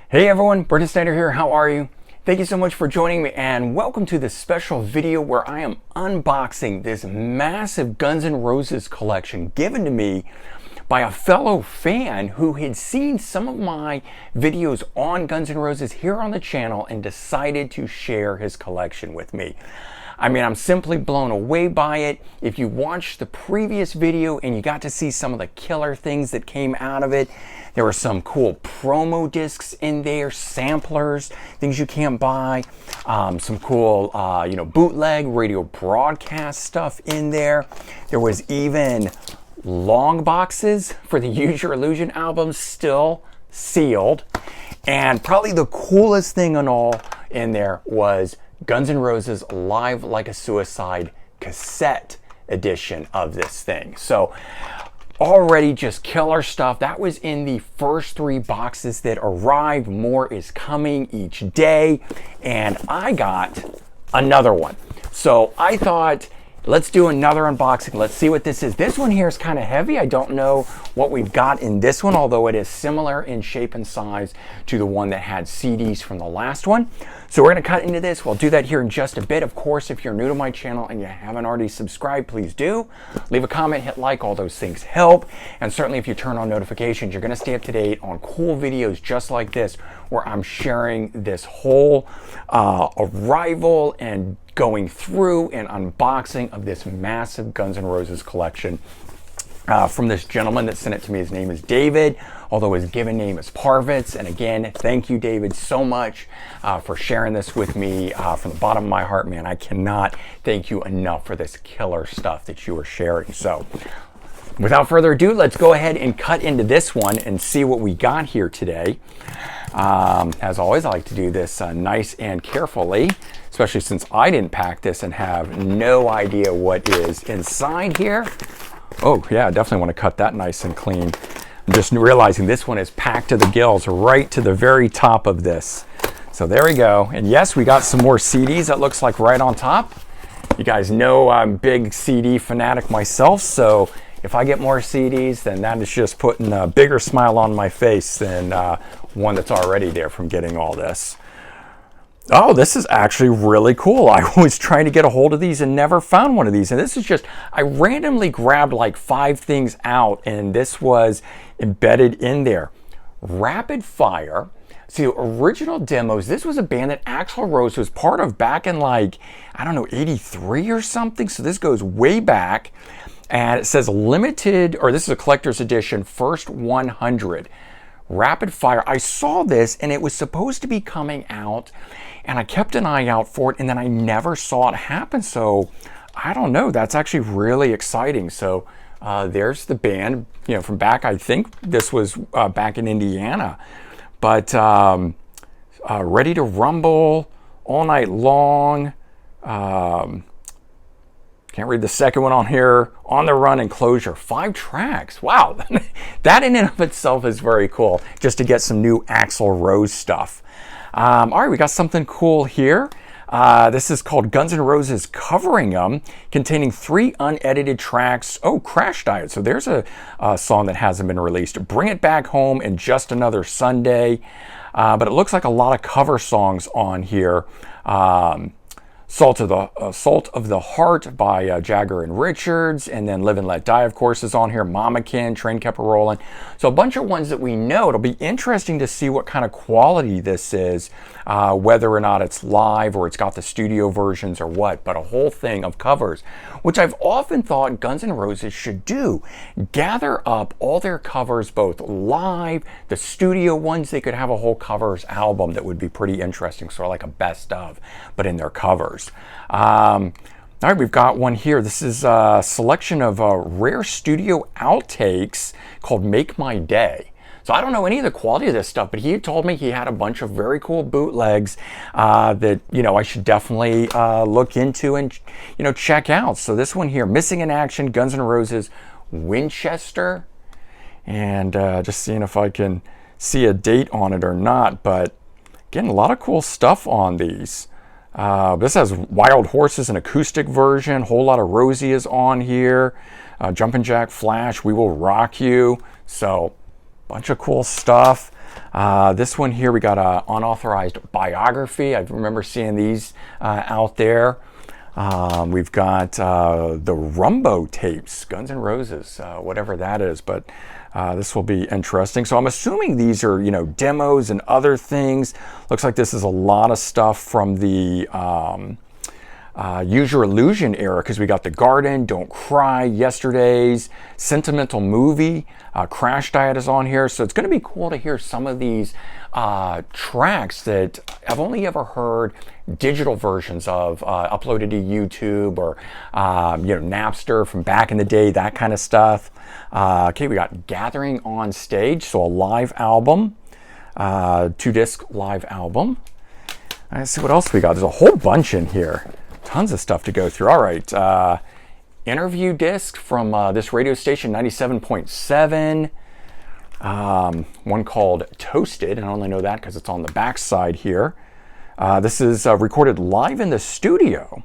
Hey everyone, Brendan Snyder here. How are you? Thank you so much for joining me and welcome to this special video where I am unboxing this massive Guns N' Roses collection given to me by a fellow fan who had seen some of my videos on Guns N' Roses here on the channel and decided to share his collection with me. I mean, I'm simply blown away by it. If you watched the previous video and you got to see some of the killer things that came out of it, there were some cool promo discs in there, samplers, things you can't buy, some cool, bootleg radio broadcast stuff in there. There was even long boxes for the Use Your Illusion albums still sealed. And probably the coolest thing on all in there was Guns N' Roses Live Like a Suicide cassette edition of this thing. So already just killer stuff. That was in the first 3 boxes that arrived. More is coming each day. And I got another one. So I thought, let's do another unboxing. Let's see what this is. This one here is kind of heavy. I don't know what we've got in this one, although it is similar in shape and size to the one that had CDs from the last one. So we're going to cut into this. We'll do that here in just a bit. Of course, if you're new to my channel and you haven't already subscribed, please do. Leave a comment, hit like, all those things help. And certainly if you turn on notifications, you're going to stay up to date on cool videos just like this, where I'm sharing this whole arrival and going through and unboxing of this massive Guns N' Roses collection from this gentleman that sent it to me. His name is David, although his given name is Parvitz. And again, thank you, David, so much for sharing this with me from the bottom of my heart, man. I cannot thank you enough for this killer stuff that you are sharing. So without further ado, let's go ahead and cut into this one and see what we got here today. As always, I like to do this nice and carefully, especially since I didn't pack this and have no idea what is inside here. Oh yeah, I definitely want to cut that nice and clean. I'm just realizing this one is packed to the gills right to the very top of this. So there we go. And yes, we got some more CDs, that looks like, right on top. You guys know I'm a big CD fanatic myself, so if I get more CDs, then that is just putting a bigger smile on my face than one that's already there from getting all this. Oh, this is actually really cool. I was trying to get a hold of these and never found one of these. And this is just, I randomly grabbed like 5 things out and this was embedded in there. Rapid Fire. See, original demos. This was a band that Axl Rose was part of back in like, I don't know, 83 or something. So this goes way back. And it says limited, or this is a collector's edition, first 100. Rapid Fire. I saw this and it was supposed to be coming out and I kept an eye out for it and then I never saw it happen. So I don't know, that's actually really exciting. So there's the band, from back, I think this was back in Indiana, but Ready to Rumble, All Night Long, can't read the second one on here. On the Run and Closure. 5 tracks. Wow. That in and of itself is very cool. Just to get some new Axl Rose stuff. All right, we got something cool here. This is called Guns N' Roses Covering 'Em, containing 3 unedited tracks. Oh, Crash Diet. So there's a song that hasn't been released. Bring It Back Home and Just Another Sunday. But it looks like a lot of cover songs on here. Salt of the Heart by Jagger and Richards, and then Live and Let Die, of course, is on here. Mamakin, Train Kept Rolling. So a bunch of ones that we know. It'll be interesting to see what kind of quality this is, whether or not it's live or it's got the studio versions or what, but a whole thing of covers, which I've often thought Guns N' Roses should do. Gather up all their covers, both live, the studio ones. They could have a whole covers album that would be pretty interesting, sort of like a best of, but in their covers. All right, we've got one here. This is a selection of rare studio outtakes called Make My Day. So I don't know any of the quality of this stuff, but he told me he had a bunch of very cool bootlegs that, I should definitely look into and, check out. So this one here, Missing in Action, Guns N' Roses, Winchester. And just seeing if I can see a date on it or not. But again, a lot of cool stuff on these. This has Wild Horses, an acoustic version. Whole Lot of Rosie is on here. Jumpin' Jack Flash, We Will Rock You. So bunch of cool stuff. This one here, we got an unauthorized biography. I remember seeing these out there. We've got the Rumbo tapes, Guns N' Roses, whatever that is, but this will be interesting. So I'm assuming these are, you know, demos and other things. Looks like this is a lot of stuff from the Use Your Illusion era, because we got The Garden, Don't Cry, Yesterday's, Sentimental Movie, Crash Diet is on here. So it's going to be cool to hear some of these tracks that I've only ever heard digital versions of, uploaded to YouTube or you know, Napster from back in the day, that kind of stuff. Okay, we got Gathering on Stage, so a live album, 2-disc live album. Let's see what else we got. There's a whole bunch in here. Tons of stuff to go through. All right, interview disc from this radio station, 97.7. One called Toasted, and I only know that because it's on the back side here. This is recorded live in the studio,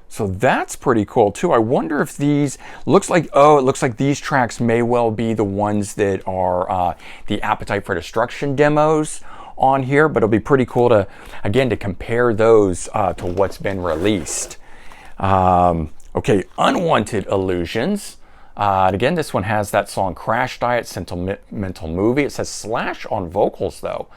so that's pretty cool too. I wonder if these it looks like these tracks may well be the ones that are the Appetite for Destruction demos on here, but it'll be pretty cool to, again, to compare those to what's been released. Okay, Unwanted Illusions. And again, this one has that song Crash Diet, Sentimental Movie. It says Slash on vocals though.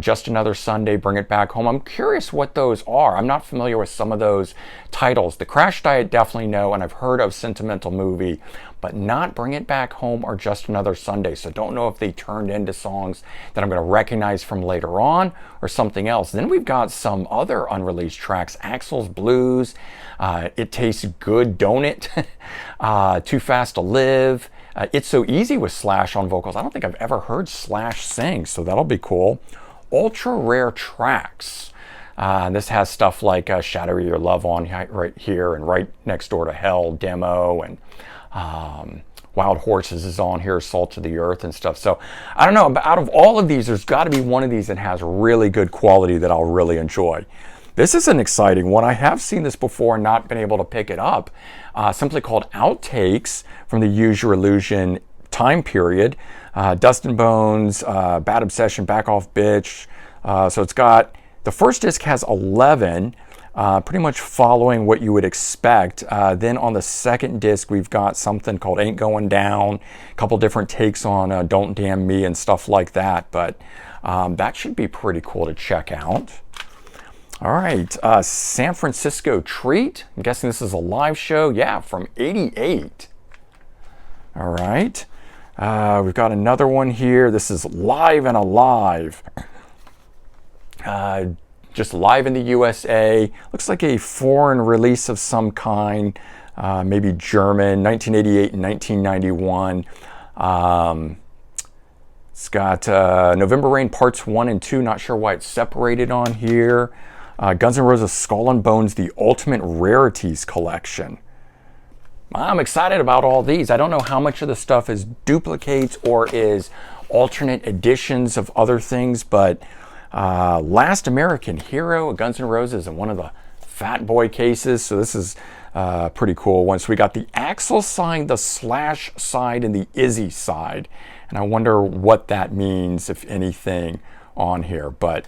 Just Another Sunday, Bring It Back Home. I'm curious what those are. I'm not familiar with some of those titles. The Crash Diet, definitely know, and I've heard of Sentimental Movie, but not Bring It Back Home or Just Another Sunday. So don't know if they turned into songs that I'm going to recognize from later on or something else. Then we've got some other unreleased tracks. Axel's Blues, It Tastes Good, Don't It? Too Fast to Live. It's So Easy with Slash on vocals. I don't think I've ever heard Slash sing, so that'll be cool. Ultra Rare Tracks. This has stuff like Shadow Your Love on right here, and Right Next Door to Hell demo, and Wild Horses is on here, Salt of the Earth and stuff. So I don't know, out of all of these, there's got to be one of these that has really good quality that I'll really enjoy. This is an exciting one. I have seen this before and not been able to pick it up. Simply called Outtakes from the Use Your Illusion time period. Dust and Bones, Bad Obsession, Back Off Bitch. So it's got, the first disc has 11, pretty much following what you would expect. Then on the second disc, we've got something called Ain't Going Down, a couple different takes on Don't Damn Me and stuff like that. But that should be pretty cool to check out. All right, San Francisco Treat. I'm guessing this is a live show. Yeah, from '88. All right. We've got another one here. This is Live and Alive. Just live in the USA. Looks like a foreign release of some kind, maybe German, 1988 and 1991. It's got November Rain Parts 1 and 2. Not sure why it's separated on here. Guns N' Roses Skull and Bones, the Ultimate Rarities Collection. I'm excited about all these. I don't know how much of the stuff is duplicates or is alternate editions of other things, but Last American Hero, Guns N' Roses, and one of the Fat Boy cases. So this is pretty cool one. So we got the Axl side, the Slash side, and the Izzy side. And I wonder what that means, if anything, on here. But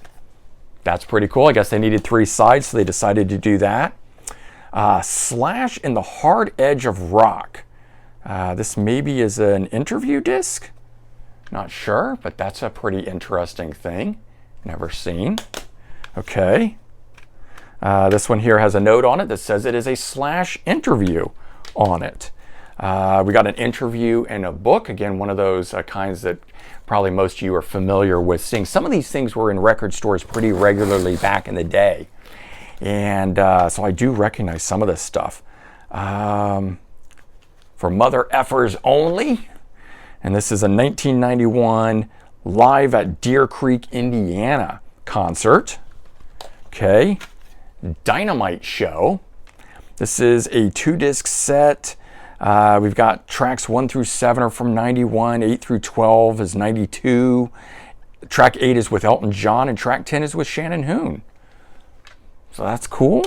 that's pretty cool. I guess they needed 3 sides, so they decided to do that. Slash in the Hard Edge of Rock. This maybe is an interview disc. Not sure, but that's a pretty interesting thing. Never seen. Okay. This one here has a note on it that says it is a Slash interview on it. We got an interview and a book. Again, one of those kinds that probably most of you are familiar with seeing. Some of these things were in record stores pretty regularly back in the day. And so I do recognize some of this stuff. For Mother Effers Only. And this is a 1991 live at Deer Creek, Indiana concert. Okay. Dynamite Show. This is a 2-disc set. We've got tracks 1 through 7 are from 91, 8 through 12 is 92. Track 8 is with Elton John, and track 10 is with Shannon Hoon. So that's cool.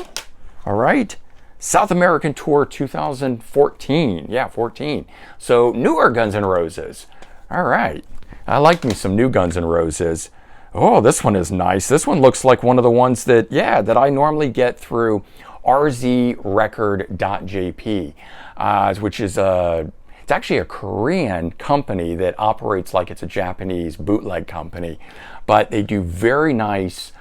All right. South American Tour 2014. Yeah, 14. So newer Guns N' Roses. All right. I like me some new Guns N' Roses. Oh, this one is nice. This one looks like one of the ones that, yeah, that I normally get through rzrecord.jp, which is it's actually a Korean company that operates like it's a Japanese bootleg company, but they do very nice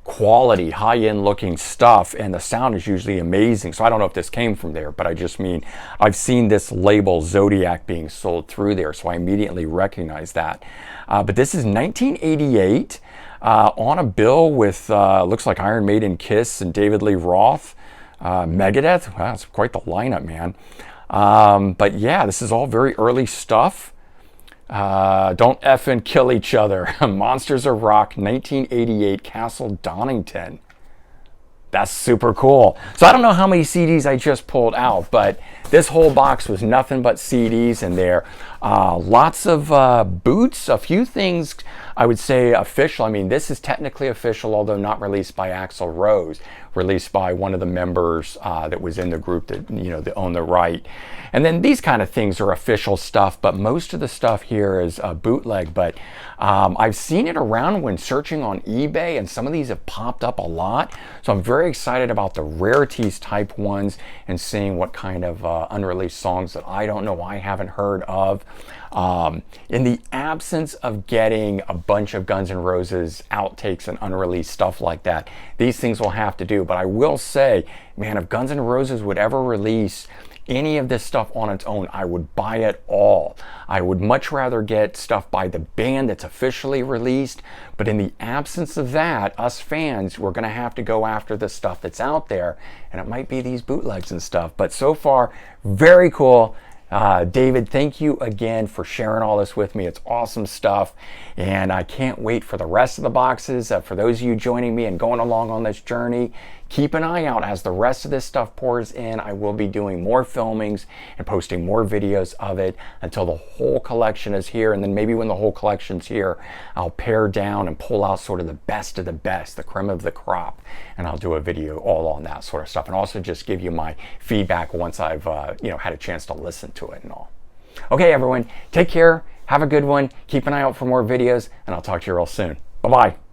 quality, high-end looking stuff, and the sound is usually amazing. So I don't know if this came from there, but I just mean I've seen this label Zodiac being sold through there, so I immediately recognize that. But this is 1988 on a bill with looks like Iron Maiden, Kiss, and David Lee Roth, Megadeth. Wow, it's quite the lineup, man. But yeah, this is all very early stuff. Don't effing kill each other. Monsters of Rock, 1988, Castle Donington. That's super cool. So I don't know how many CDs I just pulled out, but this whole box was nothing but CDs in there. Lots of boots, a few things I would say official. I mean, this is technically official, although not released by Axl Rose, released by one of the members that was in the group that, you know, that owned the right. And then these kind of things are official stuff, but most of the stuff here is bootleg. But I've seen it around when searching on eBay, and some of these have popped up a lot. So I'm very excited about the rarities type ones and seeing what kind of unreleased songs that I don't know, I haven't heard of. In the absence of getting a bunch of Guns N' Roses outtakes and unreleased stuff like that, these things will have to do. But I will say, man, if Guns N' Roses would ever release any of this stuff on its own, I would buy it all. I would much rather get stuff by the band that's officially released, but in the absence of that, us fans, we're gonna have to go after the stuff that's out there, and it might be these bootlegs and stuff. But so far, very cool. David, thank you again for sharing all this with me. It's awesome stuff, and I can't wait for the rest of the boxes. For those of you joining me and going along on this journey, keep an eye out as the rest of this stuff pours in. I will be doing more filmings and posting more videos of it until the whole collection is here, and then maybe when the whole collection's here, I'll pare down and pull out sort of the best of the best, the creme of the crop, and I'll do a video all on that sort of stuff, and also just give you my feedback once I've you know, had a chance to listen to it and all. Okay, everyone, take care, have a good one, keep an eye out for more videos, and I'll talk to you real soon. Bye-bye.